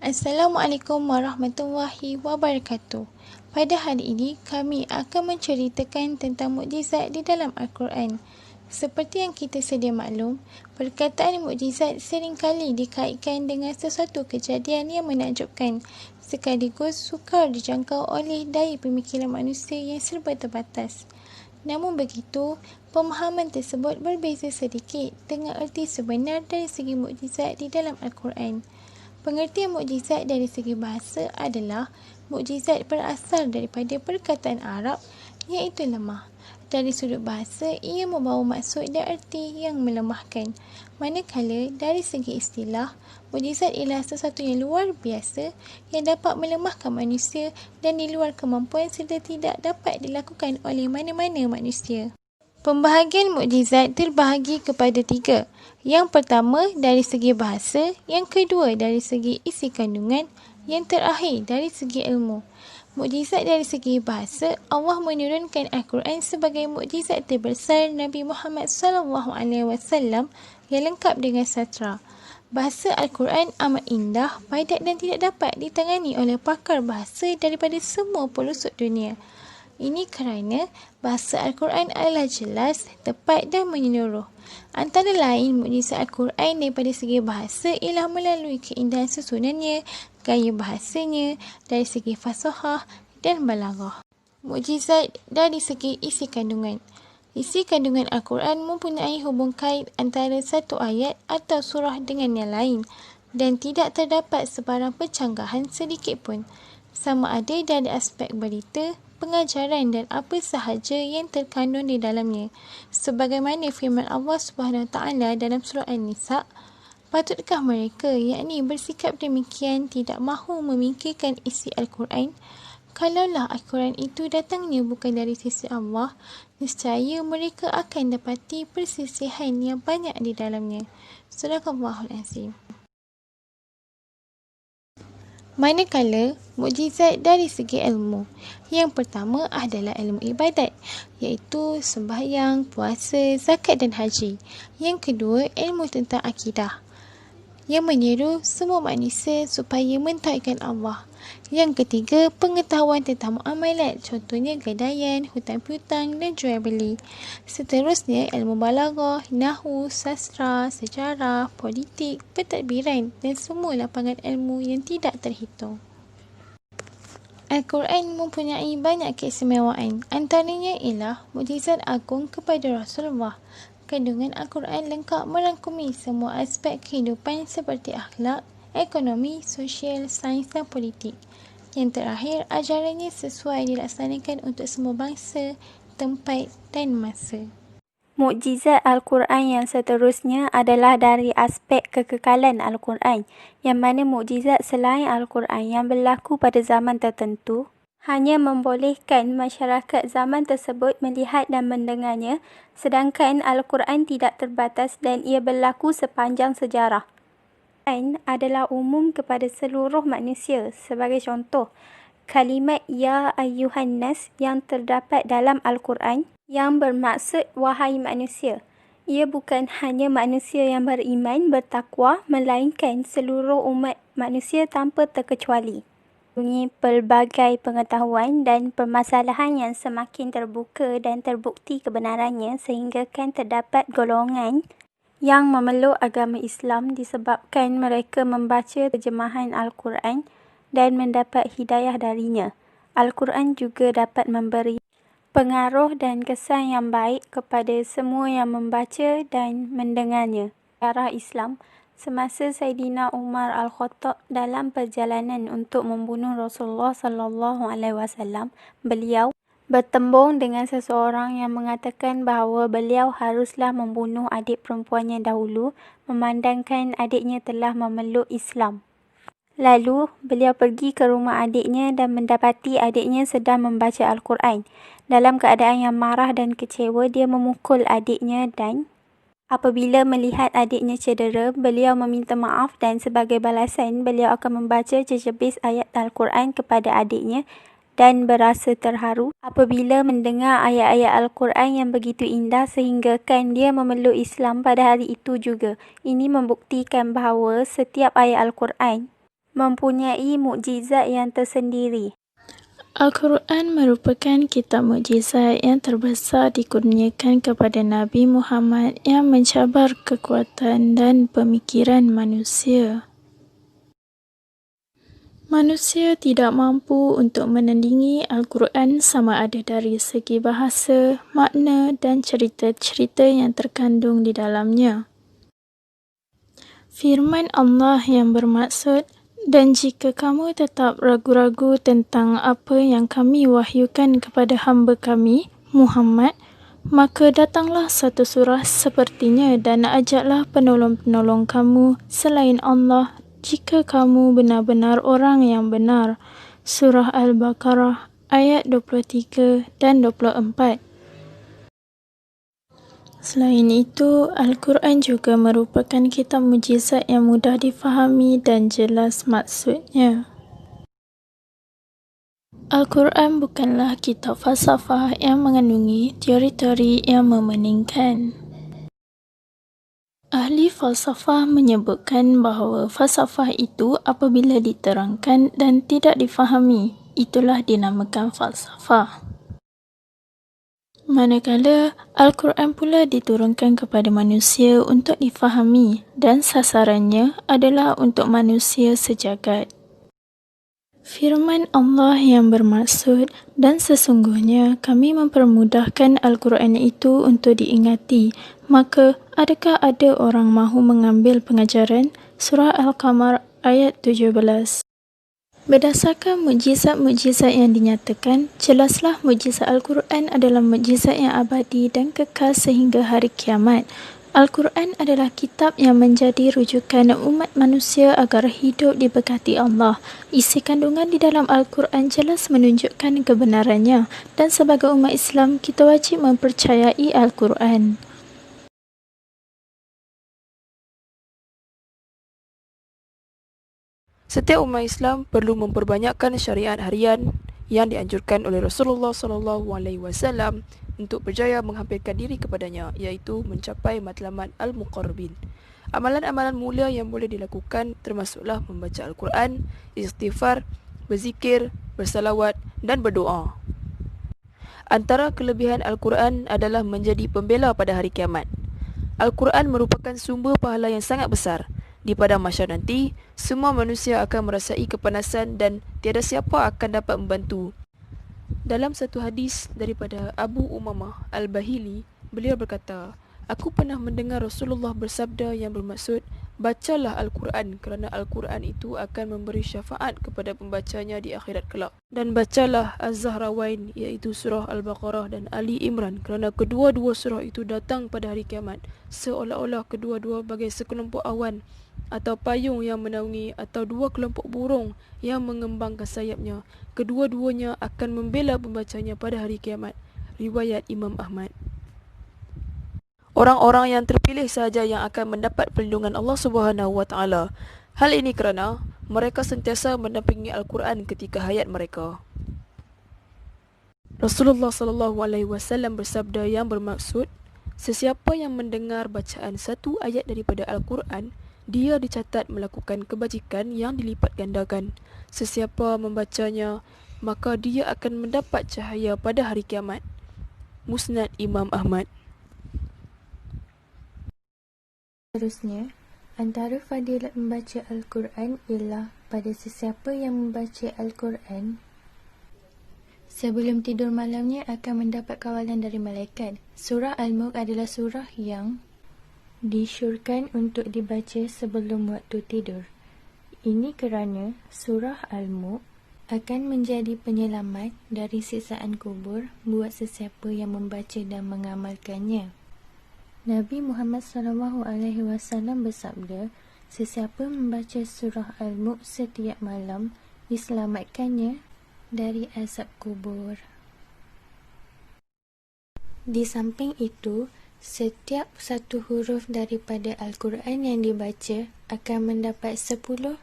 Assalamualaikum warahmatullahi wabarakatuh. Pada hari ini, kami akan menceritakan tentang mukjizat di dalam Al-Quran. Seperti yang kita sedia maklum, perkataan mukjizat seringkali dikaitkan dengan sesuatu kejadian yang menakjubkan, sekaligus sukar dijangkau oleh daya pemikiran manusia yang serba terbatas. Namun begitu, pemahaman tersebut berbeza sedikit dengan erti sebenar dari segi mukjizat di dalam Al-Quran. Pengertian mukjizat dari segi bahasa adalah mukjizat berasal daripada perkataan Arab iaitu lemah. Dari sudut bahasa, ia membawa maksud dan erti yang melemahkan. Manakala dari segi istilah, mukjizat ialah sesuatu yang luar biasa yang dapat melemahkan manusia dan di luar kemampuan serta tidak dapat dilakukan oleh mana-mana manusia. Pembahagian mukjizat terbahagi kepada 3. Yang pertama dari segi bahasa, yang kedua dari segi isi kandungan, yang terakhir dari segi ilmu. Mukjizat dari segi bahasa, Allah menurunkan Al-Quran sebagai mukjizat terbesar Nabi Muhammad SAW yang lengkap dengan sastra. Bahasa Al-Quran amat indah, padat dan tidak dapat ditangani oleh pakar bahasa daripada semua pelosok dunia. Ini kerana bahasa Al-Quran adalah jelas, tepat dan menyeluruh. Antara lain mukjizat Al-Quran daripada segi bahasa ialah melalui keindahan susunannya, gaya bahasanya, dari segi fasahah dan balaghah. Mukjizat dari segi isi kandungan. Isi kandungan Al-Quran mempunyai hubung kait antara satu ayat atau surah dengan yang lain dan tidak terdapat sebarang pencanggahan sedikit pun, sama ada dari aspek berita, pengajaran dan apa sahaja yang terkandung di dalamnya. Sebagaimana firman Allah SWT dalam surah An-Nisa, patutkah mereka yakni bersikap demikian tidak mahu memikirkan isi Al-Quran? Kalaulah Al-Quran itu datangnya bukan dari sisi Allah, nescaya mereka akan dapati persisihan yang banyak di dalamnya. Sadaqallahul Azim. Manakala mukjizat dari segi ilmu. Yang pertama adalah ilmu ibadat, iaitu sembahyang, puasa, zakat dan haji. Yang kedua, ilmu tentang akidah, yang menyeru semua manusia supaya mentauhidkan Allah. Yang ketiga, pengetahuan tentang muamalat, contohnya gadaian, hutang piutang dan jual beli. Seterusnya, ilmu balaghah, nahwu, sastra, sejarah, politik, pentadbiran dan semua lapangan ilmu yang tidak terhitung. Al-Quran mempunyai banyak keistimewaan, antaranya ialah mukjizat agung kepada Rasulullah. Kandungan Al-Quran lengkap merangkumi semua aspek kehidupan seperti akhlak, ekonomi, sosial, sains dan politik. Yang terakhir, ajarannya sesuai dilaksanakan untuk semua bangsa, tempat dan masa. Mukjizat Al-Quran yang seterusnya adalah dari aspek kekekalan Al-Quran, yang mana mukjizat selain Al-Quran yang berlaku pada zaman tertentu hanya membolehkan masyarakat zaman tersebut melihat dan mendengarnya, sedangkan Al-Quran tidak terbatas dan ia berlaku sepanjang sejarah. Al-Quran adalah umum kepada seluruh manusia. Sebagai contoh, kalimat Ya Ayyuhan Nas yang terdapat dalam Al-Quran yang bermaksud wahai manusia. Ia bukan hanya manusia yang beriman, bertakwa, melainkan seluruh umat manusia tanpa terkecuali. Bunyi pelbagai pengetahuan dan permasalahan yang semakin terbuka dan terbukti kebenarannya sehinggakan terdapat golongan yang memeluk agama Islam disebabkan mereka membaca terjemahan Al-Quran dan mendapat hidayah darinya. Al-Quran juga dapat memberi pengaruh dan kesan yang baik kepada semua yang membaca dan mendengarnya. Sejarah Islam, semasa Saidina Umar Al-Khattab dalam perjalanan untuk membunuh Rasulullah SAW, beliau bertembung dengan seseorang yang mengatakan bahawa beliau haruslah membunuh adik perempuannya dahulu, memandangkan adiknya telah memeluk Islam. Lalu, beliau pergi ke rumah adiknya dan mendapati adiknya sedang membaca Al-Quran. Dalam keadaan yang marah dan kecewa, dia memukul adiknya dan apabila melihat adiknya cedera, beliau meminta maaf dan sebagai balasan, beliau akan membaca sejepit ayat Al-Quran kepada adiknya dan berasa terharu apabila mendengar ayat-ayat Al-Quran yang begitu indah sehinggakan dia memeluk Islam pada hari itu juga. Ini membuktikan bahawa setiap ayat Al-Quran mempunyai mukjizat yang tersendiri. Al-Quran merupakan kitab mukjizat yang terbesar dikurniakan kepada Nabi Muhammad yang mencabar kekuatan dan pemikiran manusia. Manusia tidak mampu untuk menandingi Al-Quran sama ada dari segi bahasa, makna dan cerita-cerita yang terkandung di dalamnya. Firman Allah yang bermaksud, "Dan jika kamu tetap ragu-ragu tentang apa yang kami wahyukan kepada hamba kami, Muhammad, maka datanglah satu surah sepertinya dan ajaklah penolong-penolong kamu selain Allah jika kamu benar-benar orang yang benar." Surah Al-Baqarah ayat 23 dan 24. Selain itu, Al-Quran juga merupakan kitab mukjizat yang mudah difahami dan jelas maksudnya. Al-Quran bukanlah kitab falsafah yang mengandungi teori-teori yang memeningkan. Ahli falsafah menyebutkan bahawa falsafah itu apabila diterangkan dan tidak difahami, itulah dinamakan falsafah. Manakala Al-Quran pula diturunkan kepada manusia untuk difahami dan sasarannya adalah untuk manusia sejagat. Firman Allah yang bermaksud, "Dan sesungguhnya kami mempermudahkan Al-Quran itu untuk diingati, maka adakah ada orang mahu mengambil pengajaran?" Surah Al-Qamar ayat 17. Berdasarkan mukjizat-mukjizat yang dinyatakan, jelaslah mukjizat Al-Quran adalah mukjizat yang abadi dan kekal sehingga hari kiamat. Al-Quran adalah kitab yang menjadi rujukan umat manusia agar hidup diberkati Allah. Isi kandungan di dalam Al-Quran jelas menunjukkan kebenarannya, dan sebagai umat Islam, kita wajib mempercayai Al-Quran. Setiap umat Islam perlu memperbanyakkan syariat harian yang dianjurkan oleh Rasulullah SAW untuk berjaya menghampirkan diri kepadanya, iaitu mencapai matlamat Al-Muqarrabin. Amalan-amalan mulia yang boleh dilakukan termasuklah membaca Al-Quran, istighfar, berzikir, bersalawat dan berdoa. Antara kelebihan Al-Quran adalah menjadi pembela pada hari kiamat. Al-Quran merupakan sumber pahala yang sangat besar. Di padang mahsyar nanti, semua manusia akan merasai kepanasan dan tiada siapa akan dapat membantu. Dalam satu hadis daripada Abu Umamah Al-Bahili, beliau berkata, "Aku pernah mendengar Rasulullah bersabda yang bermaksud, bacalah Al-Quran kerana Al-Quran itu akan memberi syafaat kepada pembacanya di akhirat kelak. Dan bacalah Az-Zahrawain iaitu surah Al-Baqarah dan Ali Imran kerana kedua-dua surah itu datang pada hari kiamat, seolah-olah kedua-dua bagai sekelompok awan atau payung yang menaungi atau dua kelompok burung yang mengembangkan sayapnya. Kedua-duanya akan membela pembacanya pada hari kiamat." Riwayat Imam Ahmad. Orang-orang yang terpilih sahaja yang akan mendapat perlindungan Allah Subhanahu Wa Taala. Hal ini kerana mereka sentiasa mendampingi Al-Quran ketika hayat mereka. Rasulullah SAW bersabda yang bermaksud, "Sesiapa yang mendengar bacaan satu ayat daripada Al-Quran, dia dicatat melakukan kebajikan yang dilipat gandakan. Sesiapa membacanya, maka dia akan mendapat cahaya pada hari kiamat." Musnad Imam Ahmad. Seterusnya, antara fadilat membaca Al-Quran ialah pada sesiapa yang membaca Al-Quran sebelum tidur malamnya akan mendapat kawalan dari malaikat. Surah Al-Mulk adalah surah yang disyorkan untuk dibaca sebelum waktu tidur. Ini kerana surah Al-Mulk akan menjadi penyelamat dari siksaan kubur buat sesiapa yang membaca dan mengamalkannya. Nabi Muhammad SAW bersabda, "Sesiapa membaca surah Al-Mulk setiap malam, diselamatkannya dari azab kubur." Di samping itu, setiap satu huruf daripada Al-Quran yang dibaca akan mendapat 10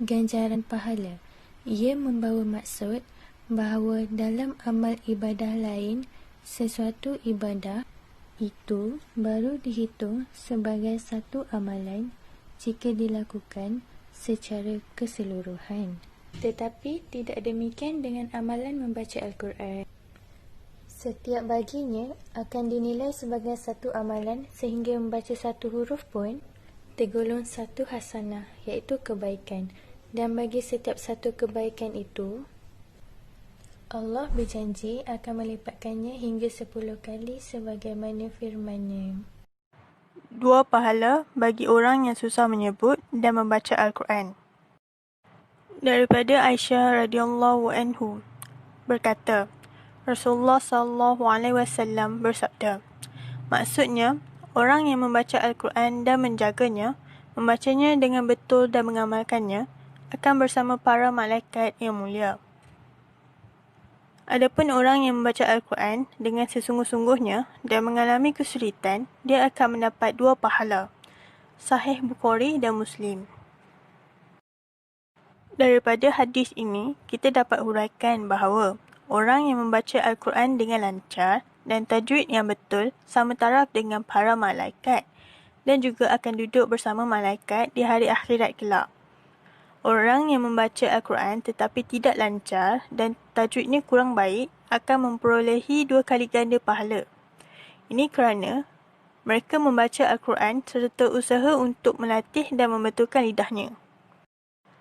ganjaran pahala. Ia membawa maksud bahawa dalam amal ibadah lain, sesuatu ibadah itu baru dihitung sebagai satu amalan jika dilakukan secara keseluruhan. Tetapi tidak demikian dengan amalan membaca Al-Quran. Setiap baginya akan dinilai sebagai satu amalan sehingga membaca satu huruf pun tergolong satu hasanah, iaitu kebaikan. Dan bagi setiap satu kebaikan itu, Allah berjanji akan melipatkannya hingga 10 kali sebagaimana firman-Nya. 2 pahala bagi orang yang susah menyebut dan membaca Al-Quran. Daripada Aisyah radhiyallahu anhu berkata, Rasulullah sallallahu alaihi wasallam bersabda, maksudnya orang yang membaca Al-Quran dan menjaganya, membacanya dengan betul dan mengamalkannya, akan bersama para malaikat yang mulia. Adapun orang yang membaca Al-Quran dengan sesungguh-sungguhnya dan mengalami kesulitan, dia akan mendapat 2 pahala. Sahih Bukhari dan Muslim. Daripada hadis ini, kita dapat huraikan bahawa orang yang membaca Al-Quran dengan lancar dan tajwid yang betul sama taraf dengan para malaikat dan juga akan duduk bersama malaikat di hari akhirat kelak. Orang yang membaca Al-Quran tetapi tidak lancar dan tajwidnya kurang baik akan memperolehi 2 kali ganda pahala. Ini kerana mereka membaca Al-Quran serta usaha untuk melatih dan membetulkan lidahnya.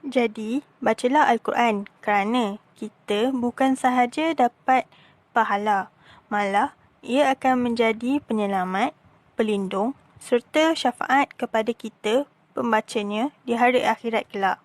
Jadi, bacalah Al-Quran kerana kita bukan sahaja dapat pahala, malah ia akan menjadi penyelamat, pelindung serta syafaat kepada kita pembacanya di hari akhirat kelak.